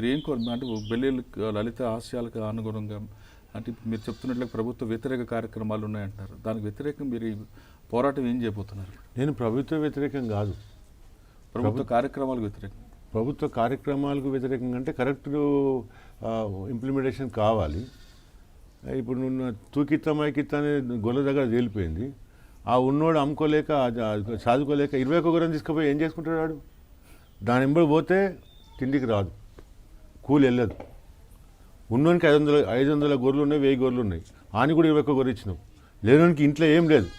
మీరు ఏం అంటే బెల్లీలకు లలిత హాస్యాలకు అనుగుణంగా అంటే ఇప్పుడు మీరు చెప్తున్నట్లే ప్రభుత్వ వ్యతిరేక కార్యక్రమాలు ఉన్నాయంటారు. దానికి వ్యతిరేకం మీరు ఈ పోరాటం ఏం చేయబోతున్నారు? నేను ప్రభుత్వ వ్యతిరేకం కాదు, ప్రభుత్వ కార్యక్రమాలకు వ్యతిరేకం. ప్రభుత్వ కార్యక్రమాలకు వ్యతిరేకంగా అంటే కరెక్ట్ ఇంప్లిమెంటేషన్ కావాలి. ఇప్పుడు నువ్వు తూకిత్త మైకిత్త అనే గొల్ల దగ్గర తేలిపోయింది. ఆ ఉన్నోడు అమ్ముకోలేక చదువుకోలేక 21 గొర్రెలు తీసుకుపోయి ఏం చేసుకుంటాడు వాడు? దాని వెంబడి పోతే తిండికి రాదు, కూలి వెళ్ళదు. ఉన్నోనికి 500 గొర్రెలు ఉన్నాయి, 1000 గొర్రెలు ఉన్నాయి. ఆని కూడా 21 గొర్రెలు ఇచ్చినావు. లేనోనికి ఇంట్లో ఏం లేదు.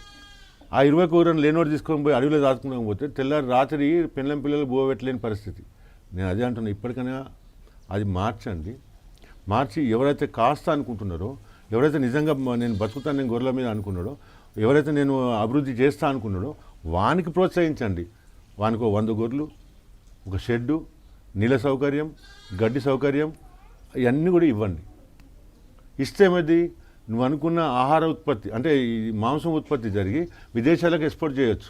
ఆ 21 గొర్రెలు లేనోడు తీసుకొని పోయి అడవిలో దాచుకుని పోతే తెల్లారి రాత్రి పిల్లల పిల్లలు బోవెట్టలేని పరిస్థితి. నేను అదే అంటున్నా, ఇప్పటికైనా అది మార్చండి. మార్చి ఎవరైతే కాస్త అనుకుంటున్నారో, ఎవరైతే నిజంగా నేను బతుకుతాను నేను గొర్రెల మీద అనుకున్నాడో, ఎవరైతే నేను అభివృద్ధి చేస్తా అనుకున్నాడో వానికి ప్రోత్సహించండి. వానికి 100 గొర్రెలు, ఒక షెడ్డు, నీళ్ళ సౌకర్యం, గడ్డి సౌకర్యం ఇవన్నీ కూడా ఇవ్వండి. ఇస్తే ఏమైంది, నువ్వు అనుకున్న ఆహార ఉత్పత్తి అంటే ఈ మాంసం ఉత్పత్తి జరిగి విదేశాలకు ఎక్స్పోర్ట్ చేయొచ్చు.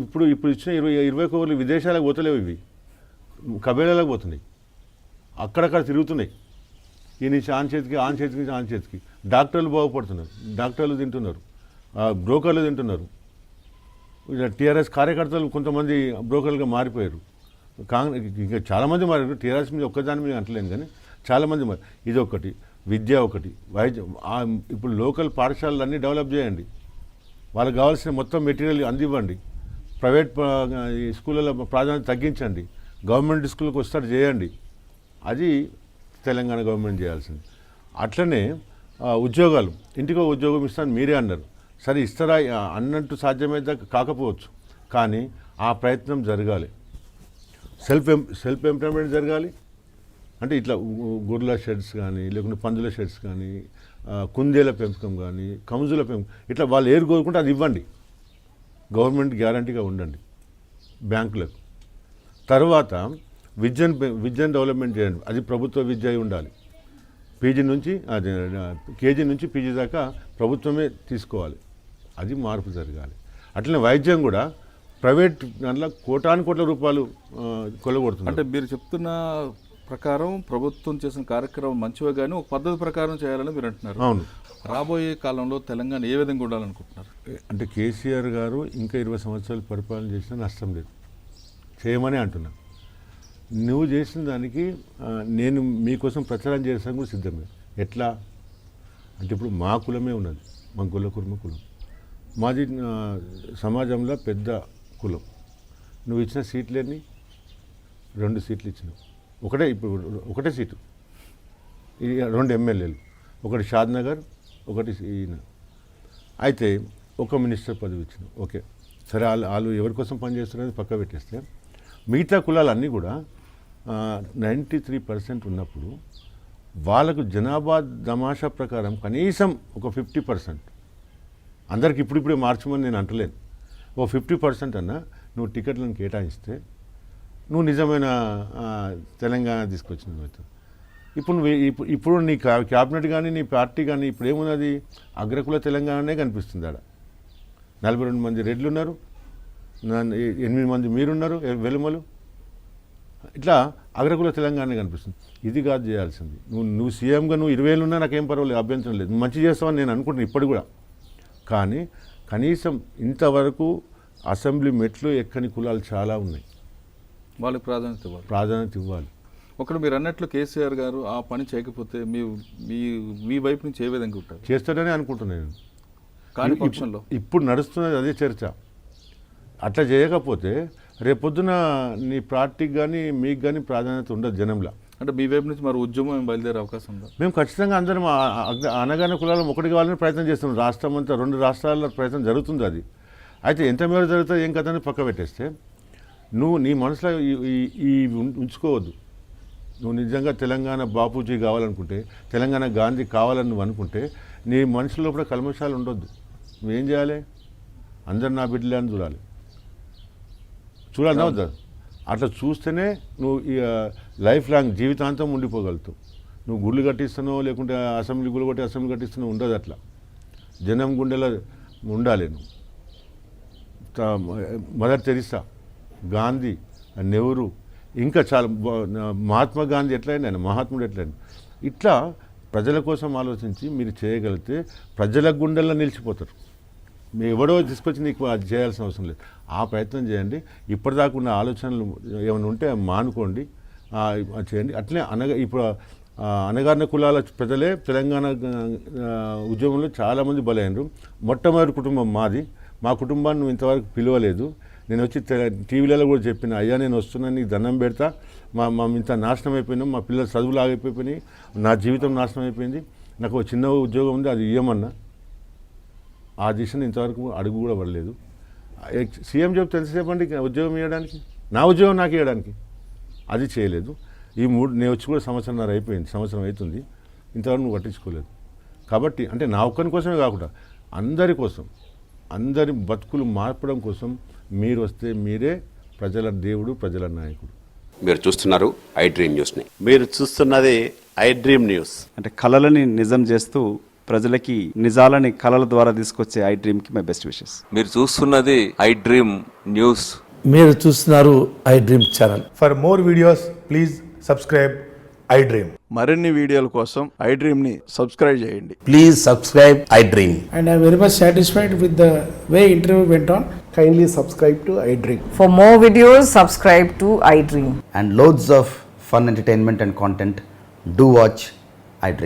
ఇప్పుడు ఇచ్చిన 20 గొర్రెలు విదేశాలకు పోతలేవు, ఇవి కబేళాలకు పోతున్నాయి, అక్కడక్కడ తిరుగుతున్నాయి. ఈ నుంచి ఆన్ చేతికి ఆన్ చేతికి డాక్టర్లు బాగుపడుతున్నారు, డాక్టర్లు తింటున్నారు, బ్రోకర్లు తింటున్నారు. టీఆర్ఎస్ కార్యకర్తలు కొంతమంది బ్రోకర్లుగా మారిపోయారు. ఇంకా చాలామంది మారారు. టీఆర్ఎస్ మీద ఒక్కదాని మీద అంటలేను కానీ చాలామంది మారి. ఇది ఒకటి, విద్య ఒకటి, వైద్యం. ఇప్పుడు లోకల్ పాఠశాలలు అన్నీ డెవలప్ చేయండి. వాళ్ళకి కావాల్సిన మొత్తం మెటీరియల్ అందివ్వండి. ప్రైవేట్ స్కూళ్ళలో ప్రాధాన్యత తగ్గించండి. గవర్నమెంట్ స్కూల్కి వస్తారు చేయండి. అది తెలంగాణ గవర్నమెంట్ చేయాల్సింది. అట్లనే ఉద్యోగాలు, ఇంటికో ఉద్యోగం ఇస్తాను మీరే అన్నారు. సరే ఇస్తారా అన్నట్టు సాధ్యమైతే కాకపోవచ్చు, కానీ ఆ ప్రయత్నం జరగాలి. సెల్ఫ్ ఎంప్లాయ్మెంట్ జరగాలి. అంటే ఇట్లా గొర్రెల షెడ్స్ కానీ, లేకుంటే పందుల షెడ్స్ కానీ, కుందేల పెంపకం కానీ, కముజుల పెంపకం, ఇట్లా వాళ్ళు ఏరు కోరుకుంటే అది ఇవ్వండి. గవర్నమెంట్ గ్యారంటీగా ఉండండి బ్యాంకులకు. తర్వాత విద్యను డెవలప్మెంట్ చేయండి. అది ప్రభుత్వ విద్య అయి ఉండాలి. పీజీ నుంచి కేజీ నుంచి పీజీ దాకా ప్రభుత్వమే తీసుకోవాలి. అది మార్పు జరగాలి. అట్లనే వైద్యం కూడా ప్రైవేట్ దాంట్లో కోట్ల రూపాయలు కొలగొడుతుంది. అంటే మీరు చెప్తున్న ప్రకారం ప్రభుత్వం చేసిన కార్యక్రమం మంచివే కానీ ఒక పద్ధతి ప్రకారం చేయాలని మీరు అంటున్నారు. అవును. రాబోయే కాలంలో తెలంగాణ ఏ విధంగా ఉండాలనుకుంటున్నారు? అంటే కేసీఆర్ గారు ఇంకా 20 సంవత్సరాలు పరిపాలన చేసినా నష్టం లేదు, చేయమని అంటున్నా. నువ్వు చేసిన దానికి నేను మీకోసం ప్రచారం చేసాను కూడా సిద్ధమే. ఎట్లా అంటే ఇప్పుడు మా కులమే ఉన్నది, మా గొల్ల కుర్మ కులం. మాది సమాజంలో పెద్ద కులం. నువ్వు ఇచ్చిన సీట్లన్నీ 2 సీట్లు ఇచ్చినావు. ఒకటే సీటు, 2 ఎమ్మెల్యేలు, ఒకటి షాద్నగర్, ఒకటి ఈయన. అయితే ఒక మినిస్టర్ పదవి ఇచ్చినావు. ఓకే సరే, వాళ్ళు ఎవరి కోసం పనిచేస్తున్నారని పక్క పెట్టేస్తే మిగతా కులాలన్నీ కూడా 93% ఉన్నప్పుడు వాళ్ళకు జనాభా తమాషా ప్రకారం కనీసం ఒక 50%, అందరికి ఇప్పుడిప్పుడే మార్చమని నేను అంటలేను, ఓ 50% అన్నా నువ్వు టికెట్లను కేటాయిస్తే నువ్వు నిజమైన తెలంగాణ తీసుకొచ్చినవి. ఇప్పుడు నీ క్యాబినెట్ కానీ నీ పార్టీ కానీ ఇప్పుడు ఏమున్నది, అగ్రకుల తెలంగాణనే కనిపిస్తుంది. ఆడ 42 మంది రెడ్లు ఉన్నారు, 8 మంది మీరున్నారు వెలుమలు. ఇట్లా అగ్రకుల తెలంగాణ కనిపిస్తుంది. ఇది కాదు చేయాల్సింది. నువ్వు సీఎంగా నువ్వు 20 ఏళ్ళు ఉన్నా నాకేం పర్వాలేదు, అభ్యంతరం లేదు, నువ్వు మంచి చేస్తావని నేను అనుకుంటున్నాను ఇప్పుడు కూడా. కానీ కనీసం ఇంతవరకు అసెంబ్లీ మెట్లు ఎక్కని కులాలు చాలా ఉన్నాయి, వాళ్ళకి ప్రాధాన్యత ఇవ్వాలి. ఒకటి మీరు అన్నట్లు కేసీఆర్ గారు ఆ పని చేయకపోతే మీ వైపు నుంచి ఏ విధంగా ఉంటారు? చేస్తాడని అనుకుంటున్నాను. కానీ పక్షంలో ఇప్పుడు నడుస్తున్నది అదే చర్చ. అట్లా చేయకపోతే రేపొద్దున నీ పార్టీకి కానీ మీకు కానీ ప్రాధాన్యత ఉండదు జనంలో. అంటే మీ వైపు నుంచి మరి ఉద్యమం బయలుదేరే అవకాశం ఉందా? మేము ఖచ్చితంగా అందరం అనగానే కులాలను ఒకటి కావాలని ప్రయత్నం చేస్తున్నాం. రాష్ట్రం అంతా 2 రాష్ట్రాల్లో ప్రయత్నం జరుగుతుంది. అది అయితే ఎంత మేర జరుగుతుంది ఏం కథని పక్క పెట్టేస్తే నువ్వు నీ మనసులో ఈ ఉంచుకోవద్దు. నువ్వు నిజంగా తెలంగాణ బాపూజీ కావాలనుకుంటే, తెలంగాణ గాంధీ కావాలని నువ్వు అనుకుంటే నీ మనుషుల్లో కూడా కల్మషాలు ఉండొద్దు. నువ్వేం చేయాలి, అందరు నా బిడ్డలే అని చూడాలి వద్దా? అట్లా చూస్తేనే నువ్వు లైఫ్ లాంగ్ జీవితాంతం ఉండిపోగలుగుతావు. నువ్వు గుళ్ళు కట్టిస్తున్నావు, లేకుంటే అసెంబ్లీ గుళ్ళు కొట్టి అసెంబ్లీ కట్టిస్తున్నావు, ఉండదు. అట్లా జనం గుండెలో ఉండాలి. నువ్వు మదర్ తెరిసా, గాంధీ, నెహ్రూ ఇంకా చాలా మహాత్మా గాంధీ ఎట్లయింది, ఆయన మహాత్ముడు ఎట్లయింది. ఇట్లా ప్రజల కోసం ఆలోచించి మీరు చేయగలిగితే ప్రజల గుండెల్లో నిలిచిపోతారు. మీ ఎవడో తీసుకొచ్చి నీకు అది చేయాల్సిన అవసరం లేదు. ఆ ప్రయత్నం చేయండి. ఇప్పటిదాకా ఉన్న ఆలోచనలు ఏమైనా ఉంటే మానుకోండి, అది చేయండి. అట్లే ఇప్పుడు అణగారిన కులాల ప్రజలే తెలంగాణ ఉద్యమంలో చాలామంది బలైనరు. మొట్టమొదటి కుటుంబం మాది. మా కుటుంబాన్ని నువ్వు ఇంతవరకు పిలవలేదు. నేను వచ్చి టీవీలలో కూడా చెప్పిన, అయ్యా నేను వస్తున్నాను, నీకు దండం పెడతా, మా ఇంత నాశనం అయిపోయినాం, మా పిల్లల చదువులు ఆగిపోయినాయి, నా జీవితం నాశనం అయిపోయింది, నాకు ఒక చిన్న ఉద్యోగం ఉంది, అది ఇవ్వమన్నా. ఆ దిశను ఇంతవరకు అడుగు కూడా పడలేదు. సీఎం జాబ్ తెలిసేపండి ఉద్యోగం ఇవ్వడానికి, నా ఉద్యోగం నాకు ఇవ్వడానికి, అది చేయలేదు. నేను వచ్చి కూడా సంవత్సరంన్నర అయిపోయింది, సంవత్సరం అవుతుంది, ఇంతవరకు నువ్వు పట్టించుకోలేదు. కాబట్టి అంటే నా ఒక్కరి కోసమే కాకుండా అందరి కోసం, అందరి బతుకులు మార్పడం కోసం మీరు వస్తే మీరే ప్రజల దేవుడు, ప్రజల నాయకుడు. మీరు చూస్తున్నారు ఐ డ్రీమ్ న్యూస్ని. మీరు చూస్తున్నది ఐ డ్రీమ్ న్యూస్. అంటే కళలని నిజం చేస్తూ ప్రజలకి నిజాలని కళల ద్వారా తీసుకొచ్చే ఐ డ్రీమ్కి మై బెస్ట్ విషెస్. మీరు చూస్తున్నది ఐ డ్రీమ్ న్యూస్. మీరు చూస్తున్నారు I dream channel. For more videos, please subscribe I Dream. మరిన్ని వీడియోల కోసం ఐ డ్రీమ్ ని సబ్స్క్రైబ్ చేయండి. Please subscribe I dream. And I'm very much satisfied with the way interview went on. Kindly subscribe to I Dream. For more videos, subscribe to I Dream. And loads of fun entertainment and content. Do watch I Dream.